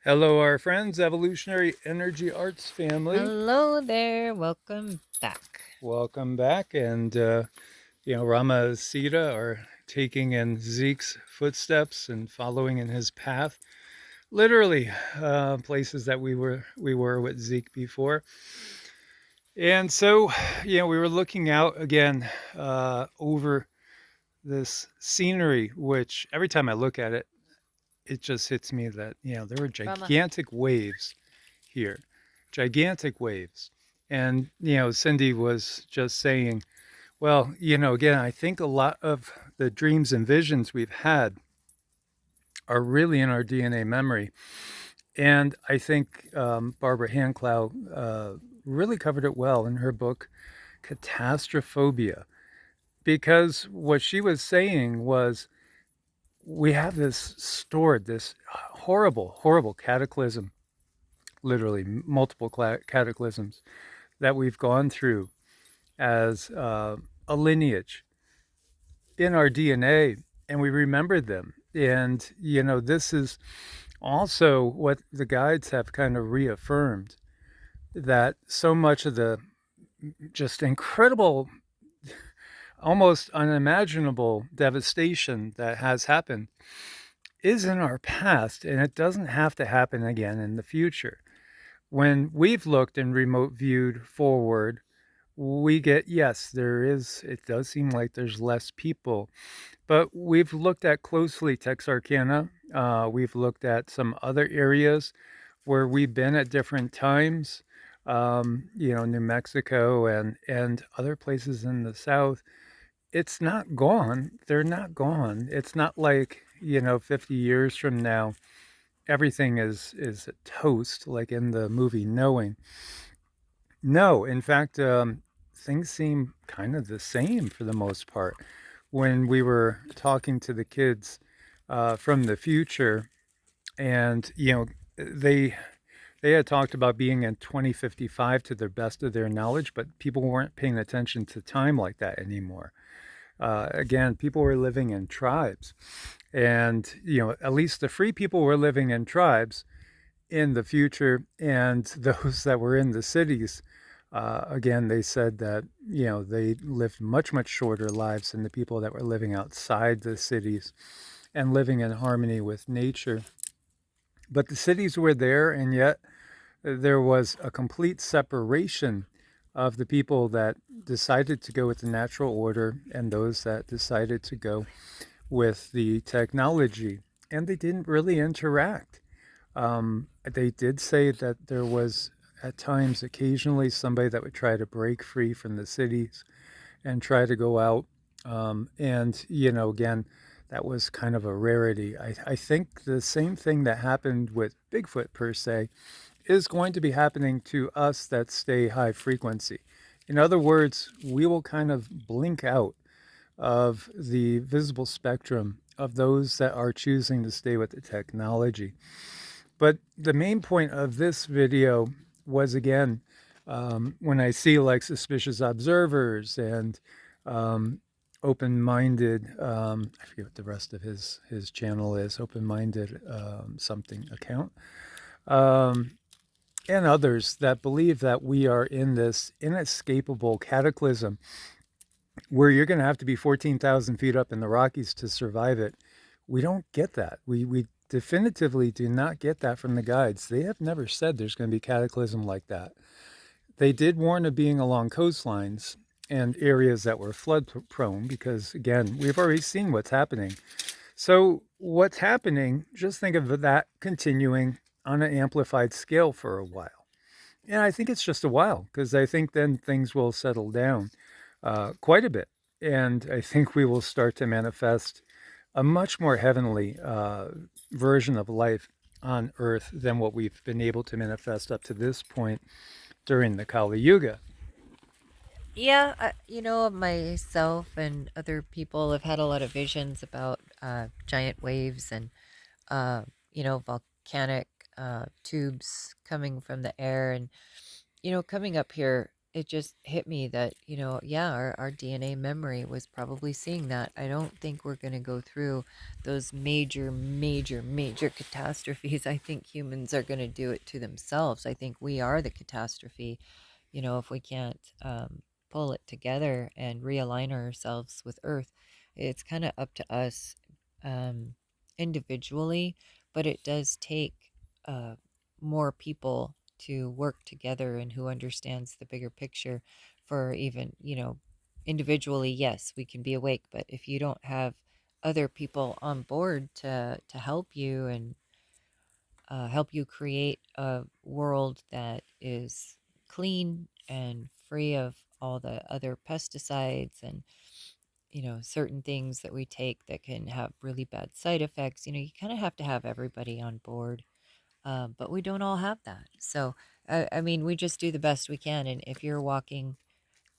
Hello, our friends, Evolutionary Energy Arts family. Hello there. Welcome back. Welcome back. And, Rama and Sita are taking in Zeke's footsteps and following in his path. Literally, places that we were with Zeke before. And so, we were looking out again over this scenery, which every time I look at it, it just hits me that, there were Rama. gigantic waves here, gigantic waves. And, Cindy was just saying, well, again, I think a lot of the dreams and visions we've had are really in our DNA memory. And I think Barbara Hanclough really covered it well in her book, Catastrophobia, because what she was saying was we have this stored, this horrible, horrible cataclysm, literally multiple cataclysms that we've gone through as a lineage in our DNA, and we remember them. And, this is also what the guides have kind of reaffirmed, that so much of the just incredible, almost unimaginable devastation that has happened is in our past, and it doesn't have to happen again in the future. When we've looked and remote viewed forward, we get, yes, it does seem like there's less people, but we've looked at closely Texarkana. We've looked at some other areas where we've been at different times, New Mexico and other places in the South. It's not gone. They're not gone. It's not like, 50 years from now, everything is a toast, like in the movie Knowing. No, in fact, things seem kind of the same for the most part. When we were talking to the kids from the future, and they they had talked about being in 2055 to the best of their knowledge, but people weren't paying attention to time like that anymore. Again, people were living in tribes, and at least the free people were living in tribes in the future, and those that were in the cities, again, they said that they lived much shorter lives than the people that were living outside the cities and living in harmony with nature. But the cities were there, and yet there was a complete separation of the people that decided to go with the natural order and those that decided to go with the technology, and they didn't really interact. They did say that there was, at times, occasionally, somebody that would try to break free from the cities and try to go out. And, again, that was kind of a rarity. I think the same thing that happened with Bigfoot, per se, is going to be happening to us that stay high frequency. In other words, we will kind of blink out of the visible spectrum of those that are choosing to stay with the technology. But the main point of this video was, again, when I see like suspicious observers and open-minded, I forget what the rest of his channel is, open-minded something account, um, and others that believe that we are in this inescapable cataclysm where you're going to have to be 14,000 feet up in the Rockies to survive it. We don't get that. We definitively do not get that from the guides. They have never said there's going to be cataclysm like that. They did warn of being along coastlines and areas that were flood prone because, again, we've already seen what's happening. So, what's happening, just think of that continuing on an amplified scale for a while. And I think it's just a while because I think then things will settle down quite a bit. And I think we will start to manifest a much more heavenly version of life on Earth than what we've been able to manifest up to this point during the Kali Yuga. Yeah, myself and other people have had a lot of visions about giant waves and, volcanic tubes coming from the air and, coming up here. it just hit me that, yeah, our DNA memory was probably seeing that. I don't think we're going to go through those major, major, major catastrophes. I think humans are going to do it to themselves. I think we are the catastrophe, if we can't pull it together and realign ourselves with Earth. It's kind of up to us um, individually, but it does take uh, more people to work together and who understands the bigger picture for even, individually, yes, we can be awake, but if you don't have other people on board to help you and help you create a world that is clean and free of all the other pesticides and certain things that we take that can have really bad side effects. You kind of have to have everybody on board, but we don't all have that. So I mean, we just do the best we can, and if you're walking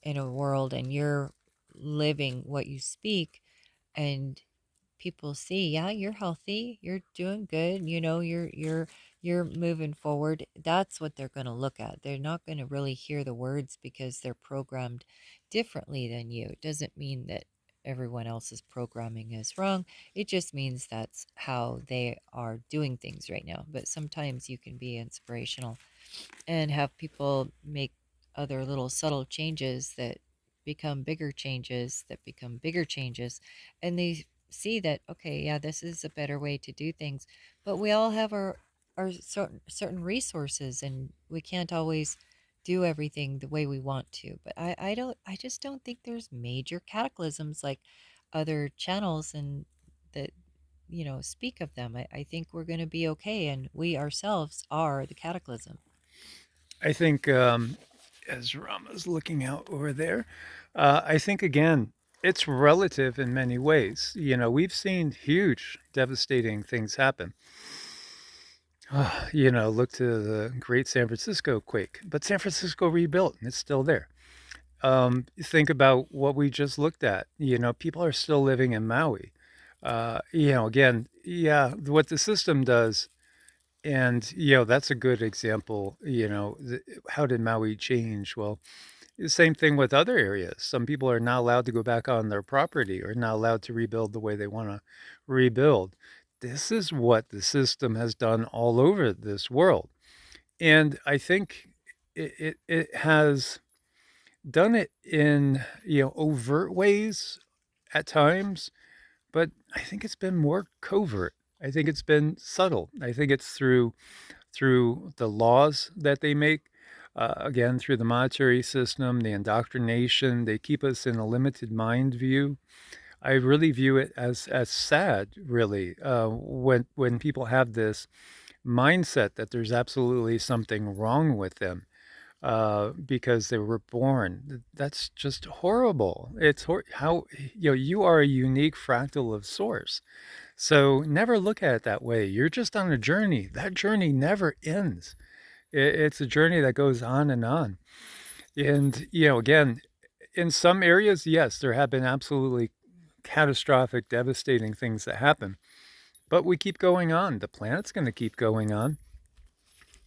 in a world and you're living what you speak, and people see, yeah, you're healthy, you're doing good, you're moving forward, that's what they're going to look at. They're not going to really hear the words because they're programmed differently than you. It doesn't mean that everyone else's programming is wrong. It just means that's how they are doing things right now. But sometimes you can be inspirational and have people make other little subtle changes that become bigger changes that become bigger changes, and they see that, okay, yeah, this is a better way to do things. But we all have our certain resources, and we can't always do everything the way we want to. But I just don't think there's major cataclysms like other channels and that speak of them. I think we're going to be okay, and we ourselves are the cataclysm. I think, as Rama's looking out over there, I think again, it's relative in many ways. We've seen huge, devastating things happen. Look to the great San Francisco quake, but San Francisco rebuilt and it's still there. Think about what we just looked at. People are still living in Maui. Again, yeah, what the system does, and that's a good example. How did Maui change? Well, the same thing with other areas. Some people are not allowed to go back on their property or not allowed to rebuild the way they want to rebuild. This is what the system has done all over this world. And I think it has done it in, overt ways at times, but I think it's been more covert. I think it's been subtle. I think it's through the laws that they make, again, through the monetary system, the indoctrination. They keep us in a limited mind view. I really view it as sad, really, when people have this mindset that there's absolutely something wrong with them because they were born. That's just horrible. How you are a unique fractal of source. So never look at it that way. You're just on a journey. That journey never ends. It's a journey that goes on and on. And again, in some areas, yes, there have been absolutely catastrophic, devastating things that happen. But we keep going on. The planet's going to keep going on.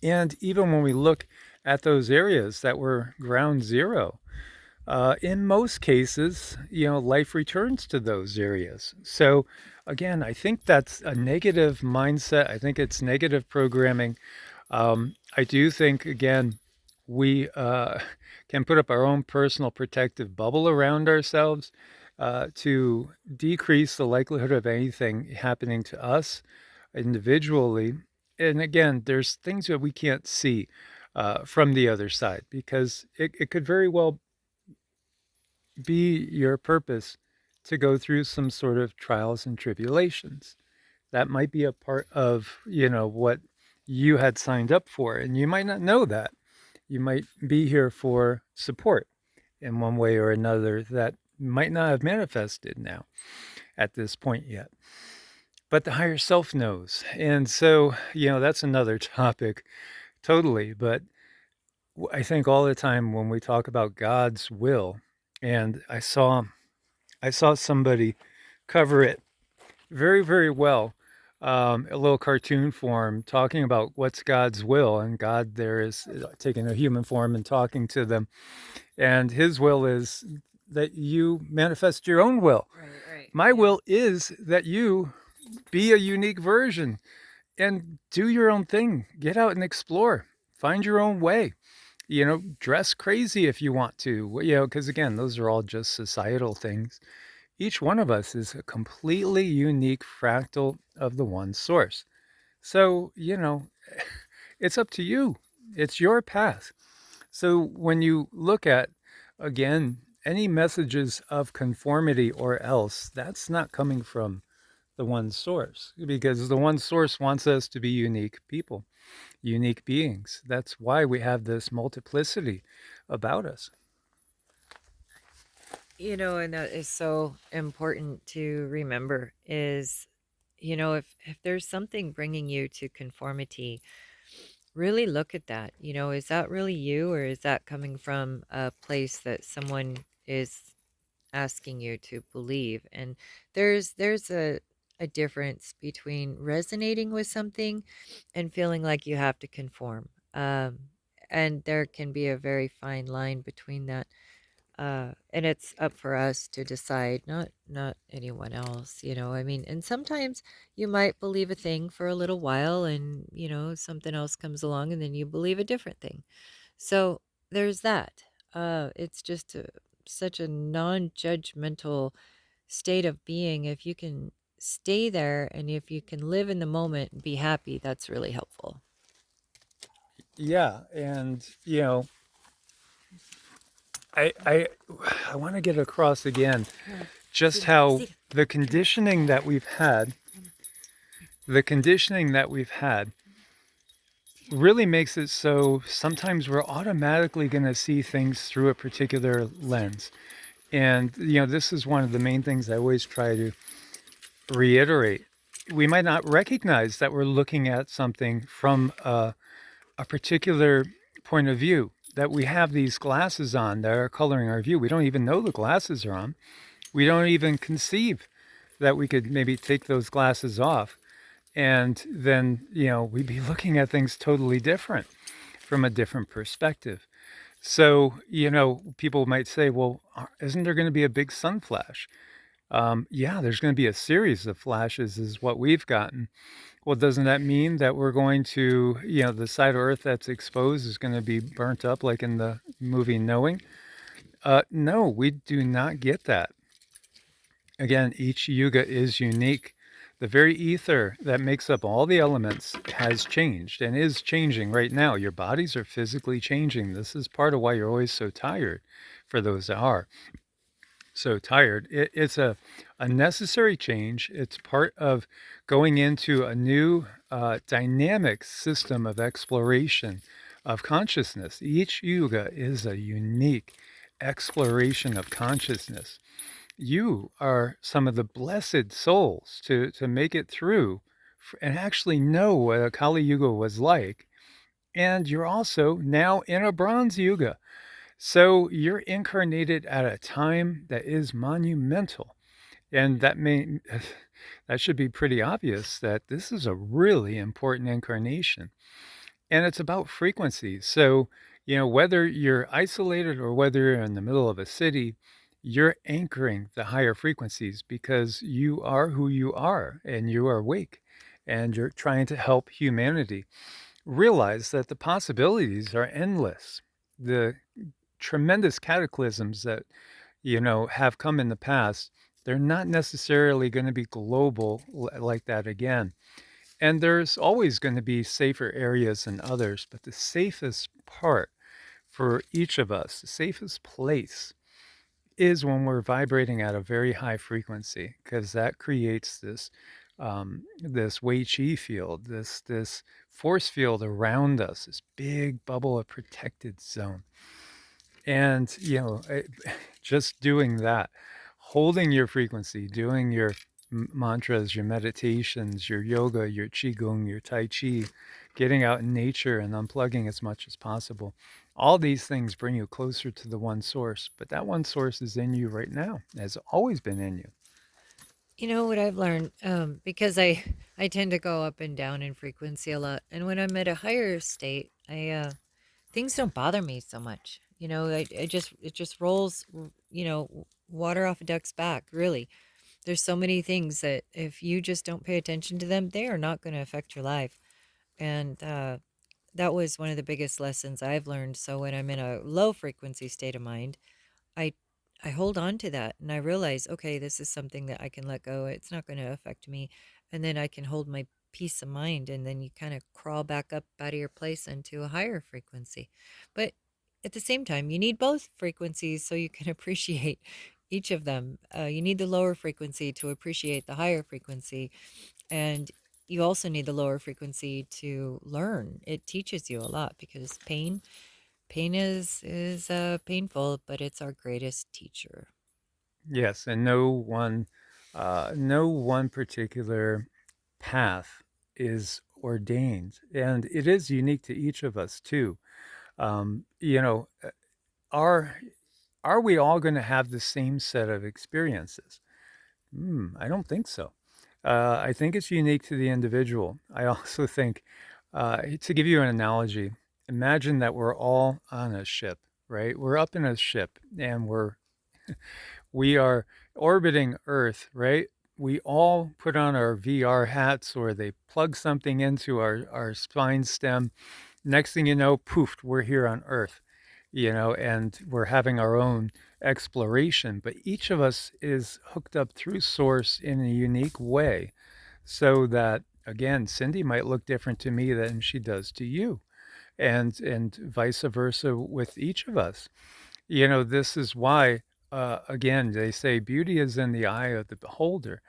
And even when we look at those areas that were ground zero, in most cases, life returns to those areas. So, again, I think that's a negative mindset. I think it's negative programming. I do think, again, we can put up our own personal protective bubble around ourselves to decrease the likelihood of anything happening to us individually. And again, there's things that we can't see from the other side because it could very well be your purpose to go through some sort of trials and tribulations. That might be a part of, what you had signed up for. And you might not know that. You might be here for support in one way or another that might not have manifested now at this point yet. But the higher self knows. And so, that's another topic totally. But I think all the time when we talk about God's will, and I saw somebody cover it very, very well. a little cartoon form talking about what's God's will, and God there is taking a human form and talking to them, and His will is that you manifest your own will. Right, right. My Yeah. will is that you be a unique version and do your own thing. Get out and explore. Find your own way. Dress crazy if you want to. Because again, those are all just societal things. Each one of us is a completely unique fractal of the one source. So, it's up to you. It's your path. So when you look at, again, any messages of conformity or else, that's not coming from the one source, because the one source wants us to be unique people, unique beings. That's why we have this multiplicity about us. And that is so important to remember is, if there's something bringing you to conformity, really look at that. Is that really you, or is that coming from a place that someone is asking you to believe? And there's a difference between resonating with something and feeling like you have to conform. And there can be a very fine line between that. And it's up for us to decide, not anyone else. I mean, and sometimes you might believe a thing for a little while, and something else comes along, and then you believe a different thing. So there's that. It's just such a non-judgmental state of being. If you can stay there, and if you can live in the moment and be happy, that's really helpful. Yeah, and I I want to get across again just how the conditioning that we've had, the conditioning that we've had really makes it so sometimes we're automatically going to see things through a particular lens. And this is one of the main things I always try to reiterate. We might not recognize that we're looking at something from a particular point of view, that we have these glasses on that are coloring our view. We don't even know the glasses are on. We don't even conceive that we could maybe take those glasses off, and then we'd be looking at things totally different from a different perspective. So people might say, well, isn't there going to be a big sun flash? Yeah, there's going to be a series of flashes is what we've gotten. Well, doesn't that mean that we're going to, the side of Earth that's exposed is going to be burnt up like in the movie Knowing? No, we do not get that. Again, each yuga is unique. The very ether that makes up all the elements has changed and is changing right now. Your bodies are physically changing. This is part of why you're always so tired, for those that are so tired. It's a necessary change. It's part of going into a new dynamic system of exploration of consciousness. Each yuga is a unique exploration of consciousness. You are some of the blessed souls to make it through and actually know what a Kali Yuga was like. And you're also now in a Bronze Yuga. So you're incarnated at a time that is monumental. And that should be pretty obvious that this is a really important incarnation. And it's about frequencies. So, whether you're isolated or whether you're in the middle of a city, you're anchoring the higher frequencies because you are who you are and you are awake and you're trying to help humanity realize that the possibilities are endless. The tremendous cataclysms that, have come in the past, they're not necessarily going to be global like that again. And there's always going to be safer areas than others, but the safest part for each of us, the safest place, is when we're vibrating at a very high frequency, because that creates this Wei Chi field, this force field around us, this big bubble of protected zone. And just doing that, holding your frequency, doing your mantras, your meditations, your yoga, your qigong, your tai chi, getting out in nature and unplugging as much as possible. All these things bring you closer to the one source, but that one source is in you right now, has always been in you. You know what I've learned, because I tend to go up and down in frequency a lot, and when I'm at a higher state, I things don't bother me so much. It just rolls, water off a duck's back. Really, there's so many things that if you just don't pay attention to them, they are not going to affect your life. And that was one of the biggest lessons I've learned. So when I'm in a low frequency state of mind, I I hold on to that and I realize, okay, this is something that I can let go. It's not going to affect me. And then I can hold my peace of mind, and then you kind of crawl back up out of your place into a higher frequency. But at the same time, you need both frequencies so you can appreciate each of them. You need the lower frequency to appreciate the higher frequency, and you also need the lower frequency to learn. It teaches you a lot because pain is painful, but it's our greatest teacher. Yes, and no one particular path is ordained, and it is unique to each of us too. You know, are are we all going to have the same set of experiences? I don't think so. I think it's unique to the individual. I also think, to give you an analogy, imagine that we're all on a ship, right? We're up in a ship and we are orbiting Earth, right? We all put on our VR hats or they plug something into our spine stem. Next thing you know, poof, we're here on Earth, and we're having our own exploration. But each of us is hooked up through Source in a unique way so that, again, Cindy might look different to me than she does to you, and vice versa with each of us. This is why, again, they say beauty is in the eye of the beholder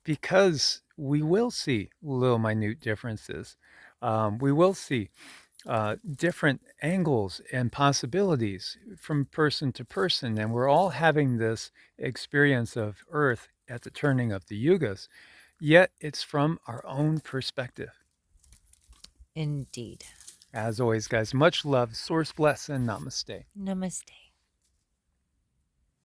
because we will see little minute differences. We will see different angles and possibilities from person to person. And we're all having this experience of Earth at the turning of the Yugas, yet it's from our own perspective. Indeed. As always, guys, much love, source bless, and namaste. Namaste.